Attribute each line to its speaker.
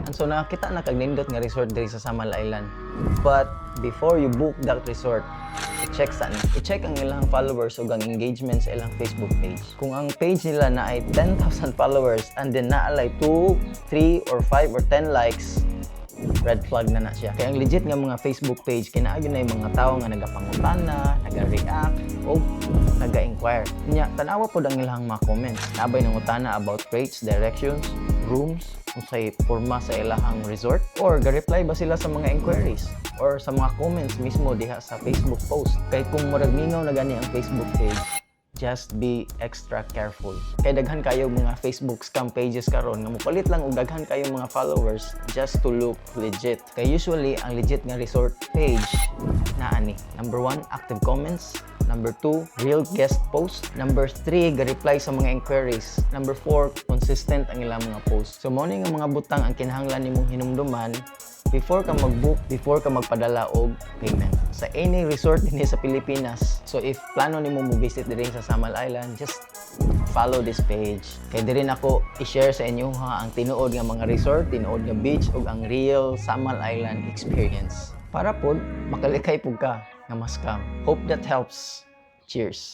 Speaker 1: And so nakita na kag nindot nga resort diri sa Samal Island. But before you book that resort, i-check ang ilang followers ug ang engagement sa ilang Facebook page. Kung ang page nila na ay 10,000 followers and then naalay 2, 3 or 5 or 10 likes, red flag na siya. Kaya ang legit nga mga Facebook page, kinaayon na yung mga tao nga nagapangutana, naga-react, o naga-inquire. Kanya, tanawa po ang ilang mga comments. Naabay ng utana about rates, directions, rooms, kung sa'y forma sa ilahang resort, or ga-reply ba sila sa mga inquiries, or sa mga comments mismo diha sa Facebook post. Kaya kung maragmingaw na gani ang Facebook page, just be extra careful. Kaya daghan kayo mga Facebook scam pages karon nga mupalit lang og daghan kayo mga followers just to look legit. Kaya usually ang legit nga resort page na ani. Number 1, active comments. Number 2, real guest post. Number 3, ga-reply sa mga inquiries. Number 4, consistent ang ilang mga post. So mo ni nga mga butang ang kinahanglan nimong hinumduman before ka mag-book, before ka magpadala og payment sa any resort dinhi sa Pilipinas. So if plano nimo mo visit diri sa Samal Island, just follow this page. Kay diri nako i-share sa inyo ha ang tinuod nga mga resort, tinuod nga beach ug ang real Samal Island experience. Para pod makalikay pud ka nga mas scam. Hope that helps. Cheers.